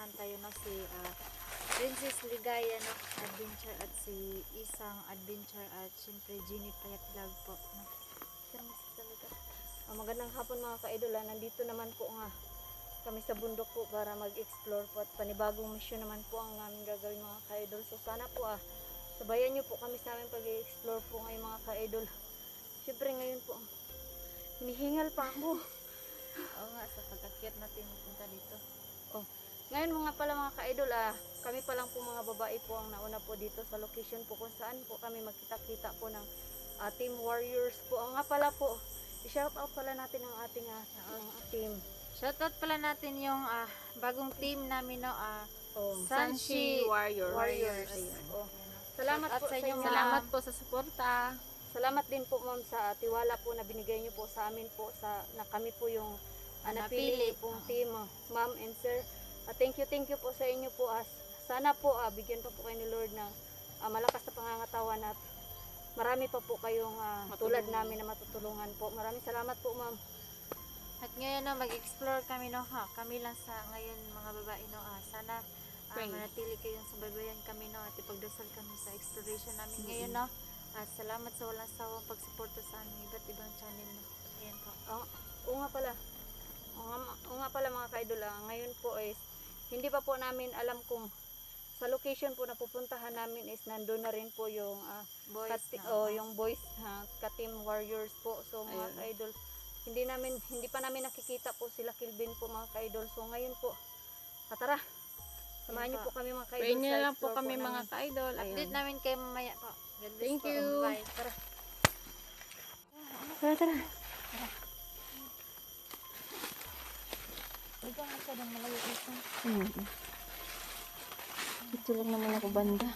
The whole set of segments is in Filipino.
naman tayo no, si Princess Ligaya no, Adventure at si Isang Adventure at syempre Jeannie Payat Vlog po no. Magandang hapon mga ka-idol, nandito naman po nga kami sa bundok po para mag-explore po at panibagong mission naman po ang aming gagawin mga ka-idol. So sana po sabayan nyo po kami sa aming pag-explore po ngayon mga ka-idol. Syempre ngayon po hinihingal pa ako. Oo nga, sa pag-akyat natin punta dito. Ngayon mga pala mga ka-idol, kami pa lang po mga babae po ang nauna po dito sa location po kung saan po kami magkita-kita po ng Team Warriors po. Nga pala po, i-shout out pala natin ang ating team. Shoutout pala natin yung bagong team namin no, Sanshi Warriors. Salamat po sa inyo. Salamat po sa suporta. Salamat din po ma'am sa tiwala po na binigay niyo po sa amin po na kami po yung napili pong team ma'am and sir. Thank you po sa inyo po. Sana po bigyan pa po kayo ni Lord ng malakas na pangangatawan at marami pa po kayong tulad namin na matutulungan po. Maraming salamat po ma'am. At ngayon no, mag-explore kami no, kami lang sa ngayon mga babae no, sana manatili kayong subaybayan kami no, at ipagdasal kami sa exploration namin ngayon no. Salamat sa walang sawang pagsuporta sa aming iba't ibang channel no. Ayan po. Oo nga pala mga ka-idol, ngayon po is hindi pa po namin alam kung sa location po na pupuntahan namin is nandoon na rin po yung yung boys ka-team warriors po. So mga ka-idol, hindi pa namin nakikita po sila Kilvin po mga ka-idol. So ngayon po, tara, samahan niyo po kami mga ka-idol. Pray niyo lang po kami mga ka-idol. Update namin kayo mamaya po. Thank you. Bye. Tara. Ikaw na siya ng malayo ito. Ito lang naman ako banda.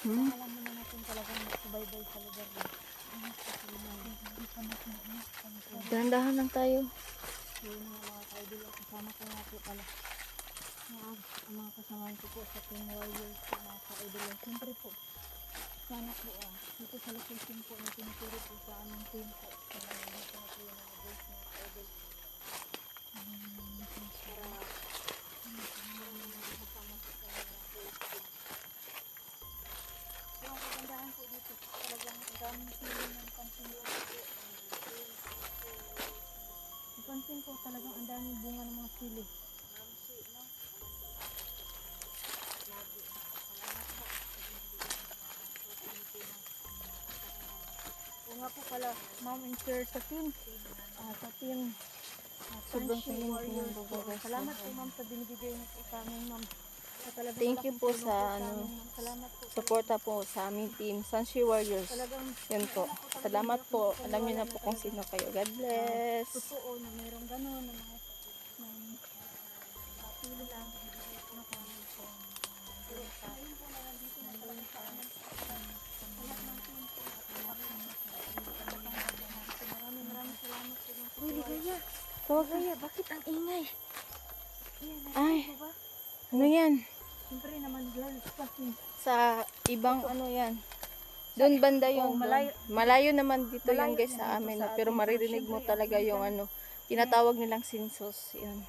Alam mo na natin talagang subaybay sa lugar na. Dahan-dahan lang tayo. Yun mga ka-idol, kasama ko nga po pala. Ang mga kasamahan ko po sa Team Warriors po mga ka-idol. Siyempre po, sana po dito sa location po na tinuturo po sa aming team po. Sana dito na po yung mga boys mga ka-idol. Yung kagandahan po dito, talagang ang daming feeling ng pansin po. Pansin ko talagang ang daming bunga ng mga sili. O nga po pala, ma'am and sir sa team. Sobrang Sanshi tingin ko Warriors ng po. babagas. Salamat po ma'am sa binibigay niyo po sa amin ma'am. Thank you po sa Salamat po. suporta po sa aming team Sanshi Warriors. Talagang Yan po. Salamat po. Alam niyo na po kung sino kayo. God bless. totoo na mayroong gano'n na mga pili lang. Maraming salamat po. Uy, Ligaya. Ligaya, bakit ang ingay? Ay, Ano yan? siyempre naman girls kasi. Sa ibang ano yan. Doon banda yun. Malayo naman dito yan guys sa amin. Pero maririnig mo talaga yung tinatawag nilang sinsos. Yun.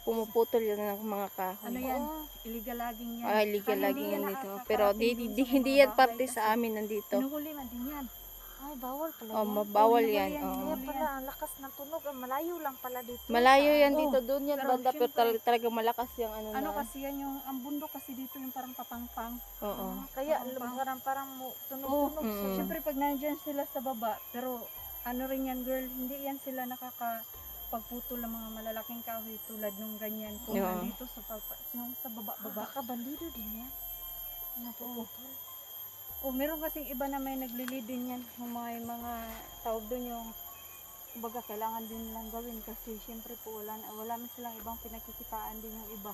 Pumuputol yun ng mga kahoy. Ano yan? Illegal logging yan. Illegal logging yan dito. Pero hindi yan parte sa amin nandito. Pinuhuli man din yan. Ay, bawal pala yan. Bawal yan. Kaya pala, ang lakas ng tunog. Malayo lang pala dito. Malayo yan dito. Doon yan Pero banda. Pero syempre, talagang malakas yung Ano kasi yan yung, ang bundok kasi dito yung parang papangpang. Oo. Kaya parang tunog-tunog. Mm. Siyempre pag nandiyan sila sa baba, pero ano rin yan girl, hindi yan sila nakakapagputol ng mga malalaking kahoy tulad nung ganyan. Kung Yeah. nandito yung sa baba. Baka bandido din yan. Napuputol. Meron kasing iba na may naglilid din yan. Yung mga tawag doon yung kumbaga kailangan din nilang gawin kasi syempre po wala man silang ibang pinagkikitaan din yung iba.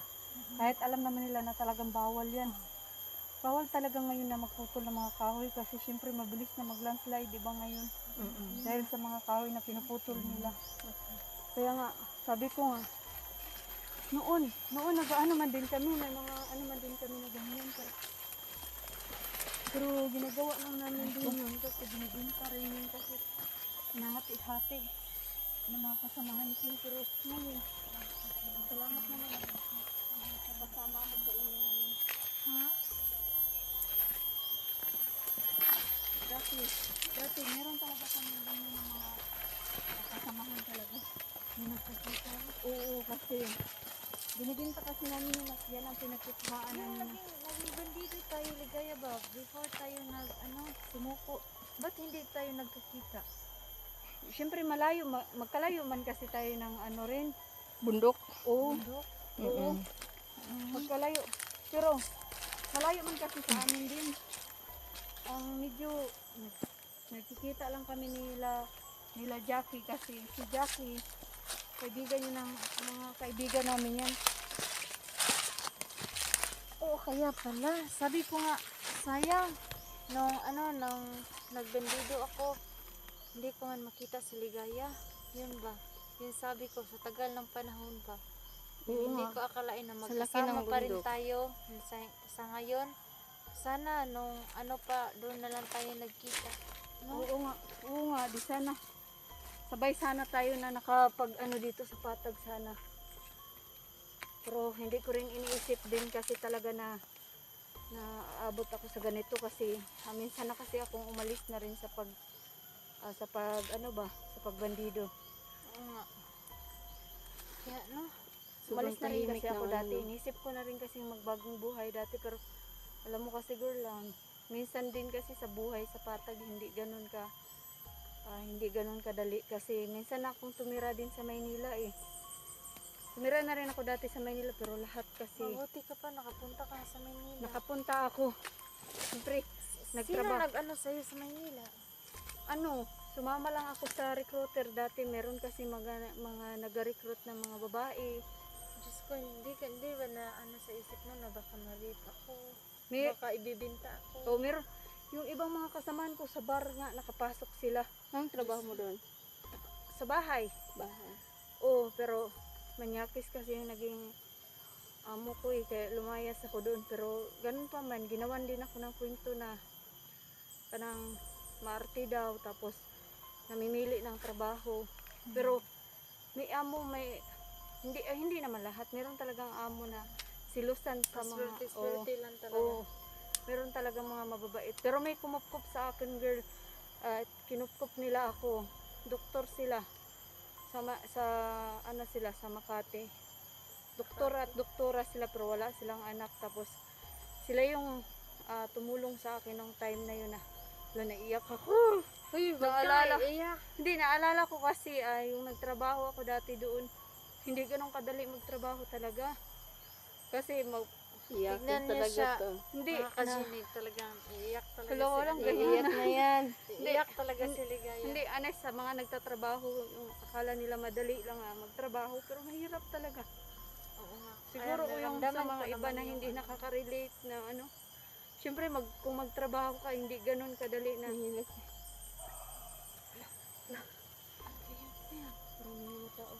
Kahit alam naman nila na talagang bawal yan. Bawal talaga ngayon na magputol ng mga kahoy kasi syempre mabilis na mag-landslide, di ba ngayon? Dahil sa mga kahoy na pinuputol nila. Kaya nga, sabi ko nga, noon nag-ano man din kami, may mga ano man din kami na ganyan. Pero ginagawa lang namin din yun kasi binibinta rin yun kasi nahati-hati ng mga kasamahan ko. Pero ngayon, salamat naman. Dati meron talaga kami ganyan ng mga kasamahan talaga. Yung nagkakita. Oo, kasi binibinta kasi namin yung yan ang pinagkukuhaan Yung namin. naging bandido tayo, ligaya ba? Before tayo sumuko. Ba't hindi tayo nagkakita? Siyempre malayo, magkalayo man kasi tayo ng ano rin. Bundok. Oo, Bundok? oo, magkalayo. Pero malayo man kasi sa amin din. Ang medyo nagkikita lang kami nila Jackie kasi si Jackie kaibigan yun ng mga kaibigan namin yan. Oo, kaya pala. Sabi ko nga, sayang. Nung nagbandido ako, hindi ko man makita si Ligaya. Yun ba? Yun sabi ko, sa tagal ng panahon ba? Oo Hindi nga. ko akalain na Sa laki magkasama ng pa rin bundok. tayo sa ngayon. Sana nung doon na lang tayo nagkita. No? Oo nga, di sana. Sabay sana tayo na nakapag ano dito sa Patag sana. Pero hindi ko rin iniisip din kasi talaga na aabot ako sa ganito kasi minsan na kasi akong umalis na rin sa pagbandido. Oo nga. Kaya no, Umalis na rin kasi ako ng dati. Inisip ko na rin kasi magbagong buhay dati pero alam mo kasi girl lang, minsan din kasi sa buhay sa Patag hindi ganun kadali kasi minsan akong tumira din sa Maynila eh. Tumira na rin ako dati sa Maynila pero lahat kasi mabuti ka pa, nakapunta ka sa Maynila. nakapunta ako. Siyempre, Sino nagtrabaho. nag-ano sa'yo sa Maynila? Sumama lang ako sa recruiter dati. Meron kasi mga nag-recruit ng mga babae. Diyos ko, hindi ba na sa isip mo na baka ma-rape ako? May, Baka ibibinta ako? meron. Yung ibang mga kasamahan ko sa bar nga, nakapasok sila Anong trabaho mo doon? sa bahay. Bahay. Pero manyakis kasi yung naging amo ko eh, kaya lumayas ako doon. Pero ganun pa man, ginawan din ako ng kwento na kanang maarte daw, tapos namimili ng trabaho. Pero may amo, hindi naman lahat. Meron talagang amo na silusan sa mga Swerte lang talaga. Oo. Meron talagang mga mababait. Pero may kumupkup sa akin, girl. Kinupkup nila ako. Doktor sila. Sa Makati. Doktor at doktora sila pero wala silang anak. Tapos sila yung tumulong sa akin ng time na yun na naiyak ako. Uy, Naalala. iyak. Hindi, naalala ko kasi yung nagtrabaho ako dati doon. Hindi ganun kadali magtrabaho talaga. Kasi Iyak Tignan niya talaga siya. to. hindi Mga kasinig talagang iyak talaga Hello, walang si ganyan. Iyak na yan. Iyak talaga si Ligaya. Hindi, honest, sa mga nagtatrabaho, yung akala nila madali lang magtrabaho, pero mahirap talaga. Oo nga. Siguro Kaya yung sa naramdaman mga ko iba naman na yung hindi ano. nakaka-relate na ano. Siyempre, kung magtrabaho ka, hindi ganun kadali na. Mahirap. Parang may mga tao.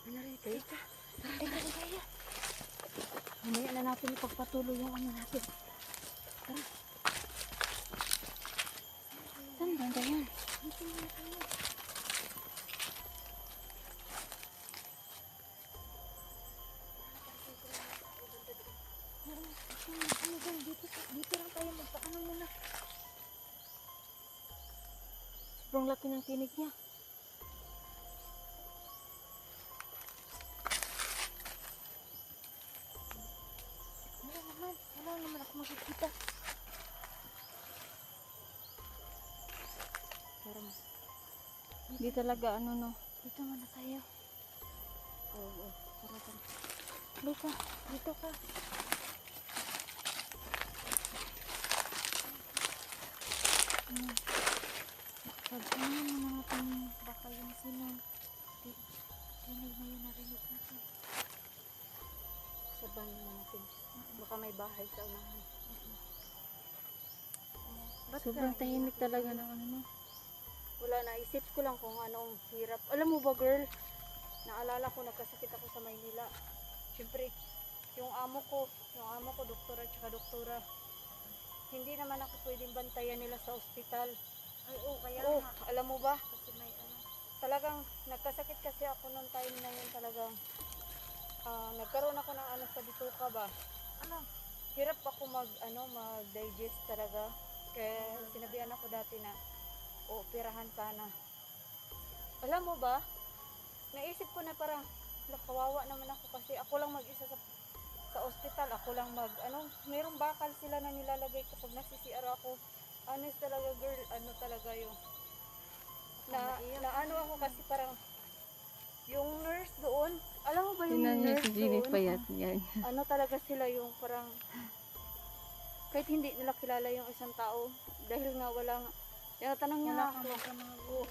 Kaya na rin, kayo ka. Mamaya na natin ipagpatuloy yung ano natin. Saan ba yan? Dito lang tayo magpaano muna. Sobrang laki ng tinig niya. Wala naman ako makikita. Parang, Hindi talaga ano no. Dito muna tayo. oo, parang. Halika, dito ka. Pag-ano muna natin, baka yung dinig na yun narinig natin. Saban natin. Baka may bahay sa unahan. Ba't Sobrang ka- tahimik talaga ng ano no. Wala, naisip ko lang kung anong hirap. Alam mo ba, girl? Naalala ko, nagkasakit ako sa Maynila. Siyempre, yung amo ko, doktora at saka doktora. Hindi naman ako pwedeng bantayan nila sa ospital. Ay, kaya Oh, nga. alam mo ba? Kasi may ano. Talagang nagkasakit kasi ako nung time na yun talagang nagkaroon ako ng ano sa bituka ba? Ano? hirap ako mag-digest talaga. Kaya sinabihan ako dati na ooperahan sana. Alam mo ba, naisip ko na parang kawawa naman ako kasi ako lang mag-isa sa ospital. Ako lang merong bakal sila na nilalagay kapag nagsi-CR ako. Honest talaga girl, talaga yung ano ako kasi parang yung nurse doon, alam mo ba yung Tingnan niyo nurse si Jenny doon? payat yan. Ano talaga sila yung parang kahit hindi nila kilala yung isang tao dahil nga tinatanong niya Wala ako. kang magkamahal.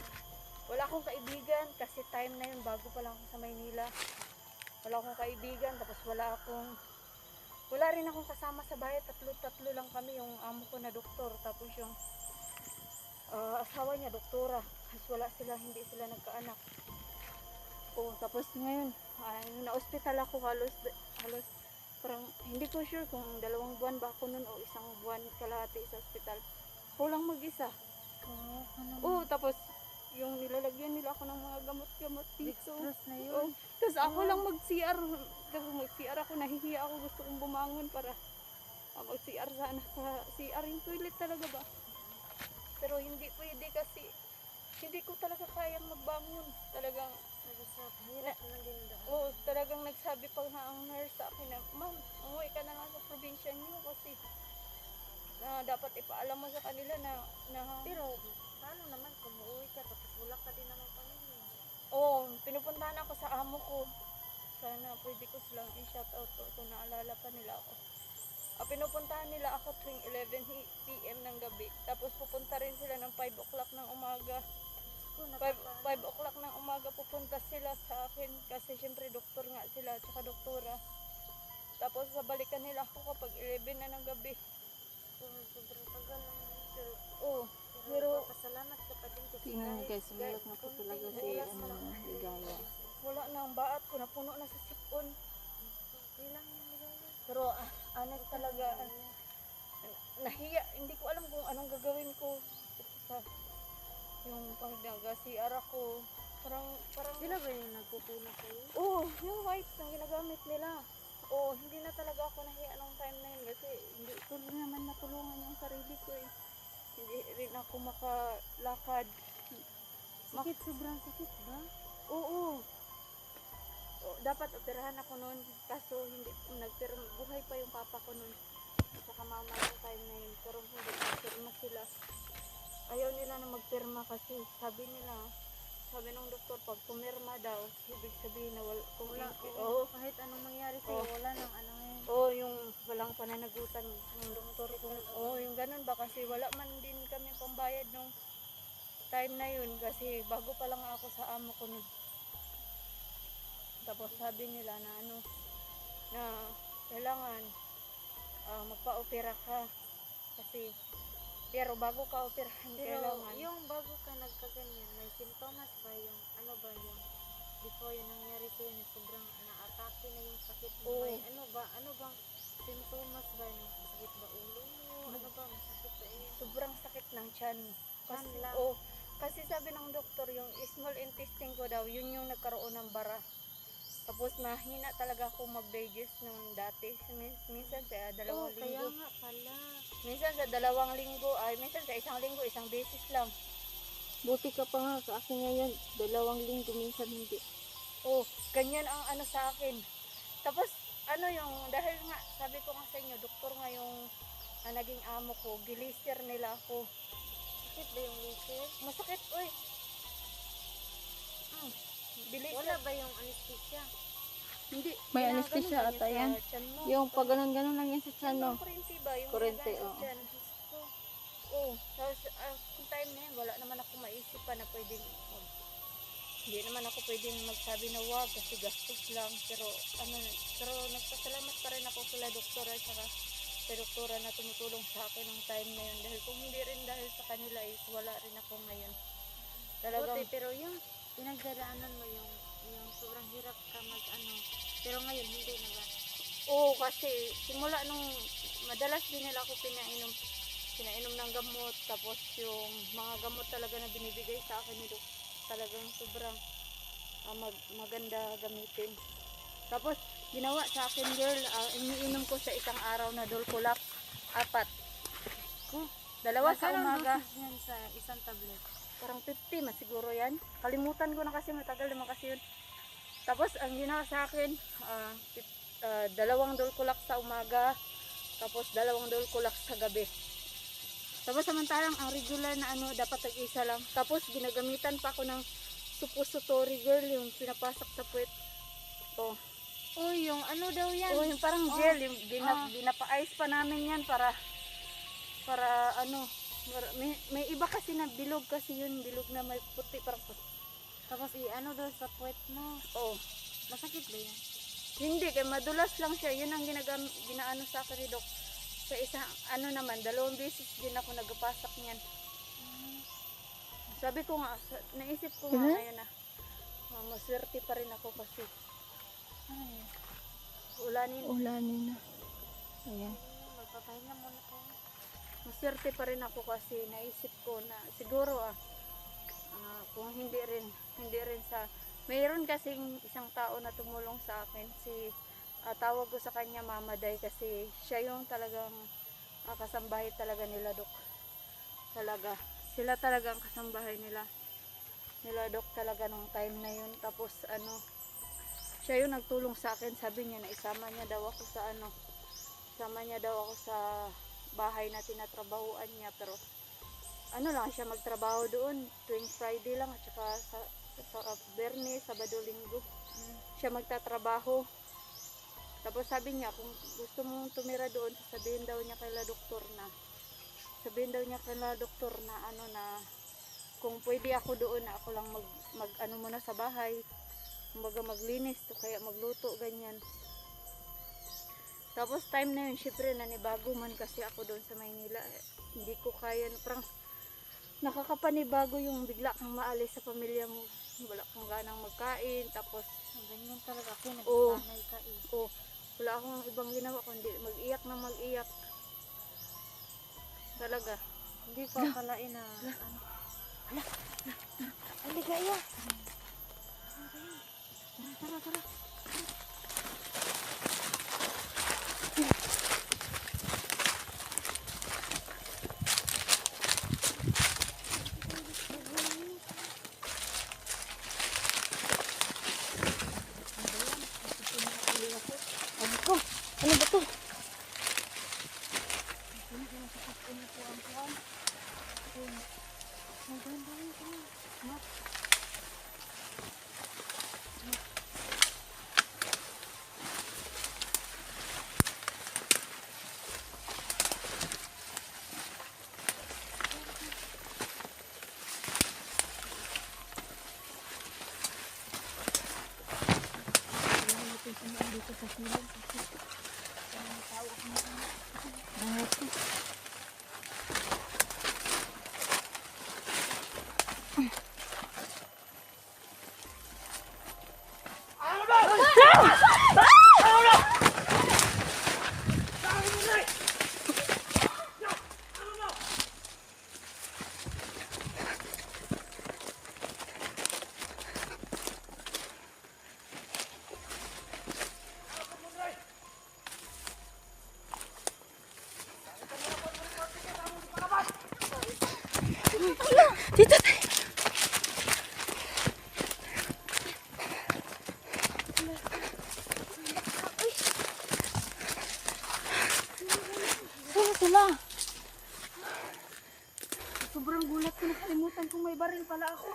Wala akong kaibigan kasi time na yun bago pa lang ako sa Maynila. Wala akong kaibigan tapos wala rin akong kasama sa bahay. Tatlo lang kami, yung amo ko na doktor tapos yung asawa niya doktora. Kasi hindi sila nagkaanak. Tapos ngayon na-hospital ako halos parang hindi ko sure kung 2 buwan ba ako nun o 1 buwan kalahati sa hospital. Ako lang mag-isa. Tapos yung nilalagyan nila ako ng mga gamot-gamot dito. Dextrose na yun. Tapos ako lang mag-CR. Tapos mag-CR ako, nahihiya ako, gusto kong bumangon para mag-CR sana sa CR. Yung toilet talaga ba? Pero hindi pwede kasi hindi ko talaga kayang magbangon. Talagang Hirap naman din doon. talagang nagsabi pa nga ang nurse sa akin na, ma'am, umuwi ka na lang sa probinsya niyo kasi dapat ipaalam mo sa kanila na Pero paano naman kung uuwi ka tapos wala ka din naman pamilya? pinupuntahan ako sa amo ko. Sana pwede ko silang i-shoutout kung naalala pa nila ako. Pinupuntahan nila ako tuwing 11 PM ng gabi. Tapos pupunta rin sila ng 5 o'clock ng umaga. 5 o'clock ng umaga pupunta sila sa akin kasi syempre doktor nga sila at saka doktora. Tapos babalikan nila ako kapag 11 na ng gabi. Sobrang tagal lang. Pero pasalamat ka pa din kasi Tingnan niyo guys, kahit sumalat na po talaga si Ligaya. wala na ang baat ko, napuno na sa sipon. okay lang yung ligaya. Pero honest talaga, nahiya, hindi ko alam kung anong gagawin ko sa yung pag nag-CR ako. Parang Sila ba yung nagpupuno kayo? yung wipes na ginagamit nila. Hindi na talaga ako nahiya nung time na yun kasi hindi ko rin naman natulungan yung sarili ko eh. Hindi rin ako makalakad. Sakit, sobrang sakit ba? Dapat operahan ako noon kaso hindi buhay pa yung papa ko noon. Saka mama yung time na yun. Pero hindi nagpirma sila. Ayaw nila na magpirma kasi sabi ng doktor pag pumirma daw, ibig sabihin na Kahit anong mangyari sa'yo, wala nang ano ngayon. yung walang pananagutan ng doktor ko. Yung ganun ba kasi wala man din kami pambayad nung time na yun kasi bago pa lang ako sa amo ko nun. Tapos sabi nila na na kailangan magpa-opera ka kasi pero bago ka operahan Pero kailangan yung bago ka nagkaganyan, may sintomas ba yung yung before yung nangyari sa'yo na sobrang na-atake na yung sakit mo? Oo. May ano bang sintomas ba? Masakit ba ulo mo? Ano ba? Masakit ba yun? sobrang sakit ng tiyan. Tiyan lang? Kasi sabi ng doktor yung small intestine ko daw yun yung nagkaroon ng bara. Tapos mahina talaga ako mag-digest nung dati. Minsan sa 2 Kaya linggo. nga pala. Minsan sa 2 linggo, minsan sa 1 linggo, 1 beses lang. Buti ka pa nga sa akin ngayon. 2 linggo, minsan hindi. Ganyan ang sa akin. Tapos, dahil nga, sabi ko nga sa inyo, doktor nga yung naging amo ko, gilister nila ako. Sakit ba yung laser? Masakit, Bilister. Wala ba yung anesthesia? Hindi. May ginaganon anesthesia ba ata niya yan? sa tiyan mo? Yung pag ganun lang yan sa tiyan, no? Yung kurente ba? Yung Kurente, ginagamit oo. dyan. Tapos, yung time na yun, wala naman ako maisip pa na pwedeng hindi naman ako pwedeng magsabi na wag kasi gastos lang. Pero nagpasalamat pa rin ako sila doktora at saka sa doktora na tumutulong sa akin ng time na yun. Dahil kung hindi rin dahil sa kanila is wala rin ako ngayon. Talagang, Buti, pero yung pinagdaraanan mo yung sobrang hirap ka pero ngayon hindi na ba? kasi simula nung madalas din nila ako pinainom ng gamot, tapos yung mga gamot talaga na binibigay sa akin ni Dok talagang sobrang maganda gamitin. Tapos ginawa sa akin girl, iniinom ko sa isang araw na Dulcolap, 4. Dalawa sa Magkano ang umaga, dosage niyan sa isang tablet? parang 50 mas siguro yan. Kalimutan ko na kasi, matagal naman kasi yun. Tapos ang ginawa sa akin, 2 Dulcolap sa umaga, tapos 2 Dulcolap sa gabi. Tapos samantalang ang regular na ano, dapat tag-isa lang. Tapos ginagamitan pa ako ng suppository girl, yung pinapasak sa puwet. Oh. Oh, yung ano daw yan? Oh, yung parang gel, yung binapa-ice pa namin yan para ano, may iba kasi na bilog kasi yun, bilog na may puti, parang puti. Tapos i-ano daw sa puwet mo. Oh. Masakit ba yan? Hindi, kaya madulas lang siya. Yun ang ginaano sa akin ni Doc. Sa isang, ano naman, 2 beses din ako nagpasak niyan. Sabi ko nga, naisip ko nga ngayon na, maswerte pa rin ako kasi. Ay, Ulanin na. Ayan. magpapahinga muna ko. maswerte pa rin ako kasi naisip ko na siguro kung hindi rin sa mayroon kasing isang tao na tumulong sa akin, tawag ko sa kanya Mama Day kasi siya yung talagang kasambahay talaga nila Dok. Talaga sila talaga ang kasambahay nila Dok talaga nung time na yun. Tapos siya yung nagtulong sa akin, sabi niya na isama niya daw ako sa bahay na tinatrabahuan niya, pero ano lang siya magtrabaho doon tuwing Friday lang at saka sa Biyernes, Sabado, Linggo siya magtatrabaho. Tapos sabi niya kung gusto mong tumira doon, sabihin daw niya kay doktor na ano na kung pwede ako doon na ako lang mag ano muna sa bahay, kumbaga maglinis o kaya magluto ganyan. Tapos time na yun, syempre nanibago man kasi ako doon sa Maynila. Hindi ko kaya, parang nakakapanibago yung bigla kang maalis sa pamilya mo. Wala kang ganang magkain, tapos Ganyan talaga ako, Oo. nagsanay ka eh. wala akong ibang ginawa kundi mag-iyak na mag-iyak. Talaga. Hindi ko akalain na ano. Ay, ligaya. Tara. Ano ba to? Dito tayo. Saan sila? Sobrang gulat ko, nakalimutan kung may baril pala ako.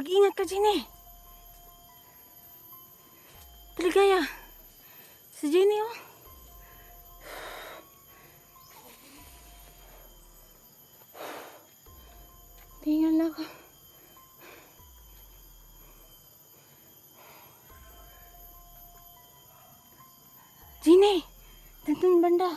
Mag-ingat ka, Jenny. Taligaya. Si Jenny, oh. Tingnan na. ako. Gini! Tantun banda.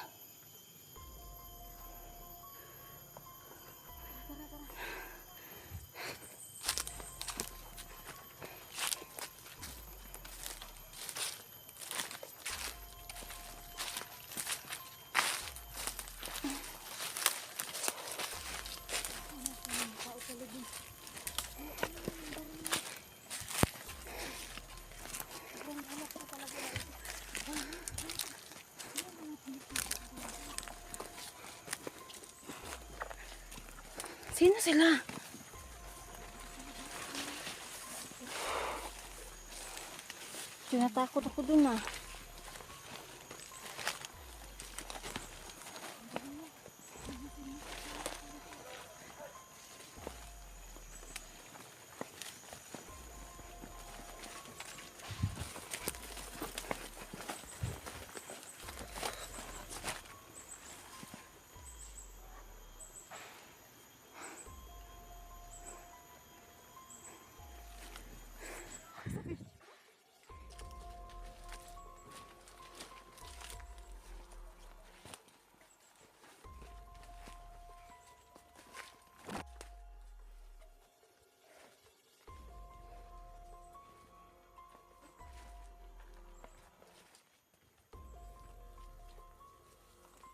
Sino sila? Tinatakot ako dun ah.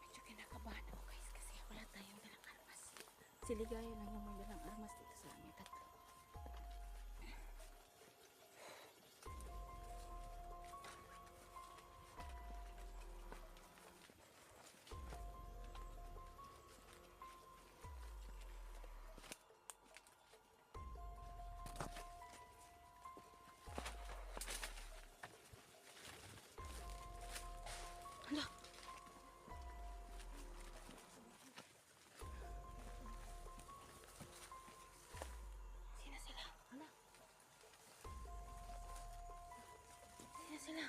Medyo kinakabahan ako guys kasi wala tayong dalang armas. Si Ligaya lang yung may dalang armas dito sa amin tatlo. Hala. Sino sila? Hala. Sino sila?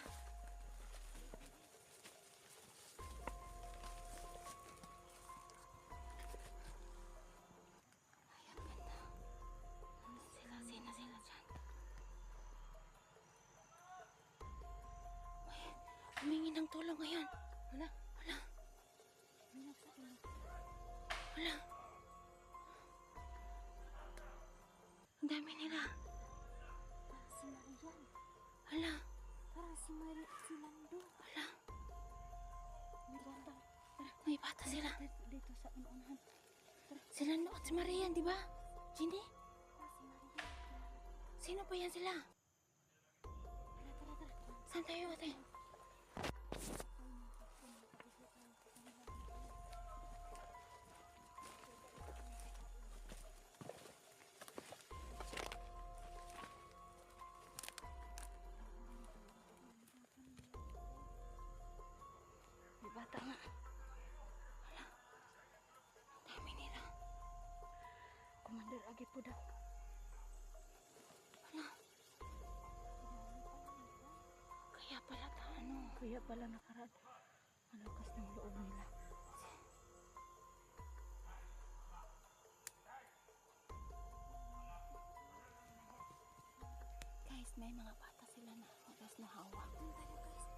Ayan, ganda. Sino sila dyan? Uy, humingi ng tulong ngayon. Hala, hala. Hala. Ang dami nila. Si Marian. Hala, Para si Lando. hala. May bata. May bata sila. Dito sa unahan. Sila no at si Marian, di ba? Ginny? Si Marian. Sino pa yan sila? Tara. Saan tayo ate? May bata nga. Hala. Ang dami nila. Commander Agi po daw. Hala. Kaya pala nakarad. Ang lakas ng loob nila. Guys, may mga bata sila na hawas na hawa.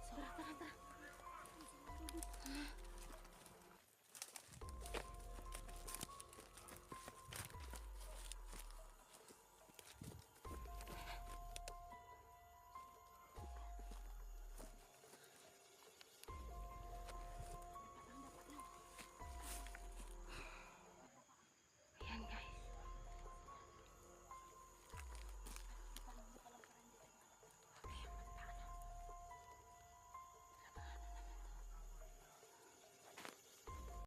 So, tara.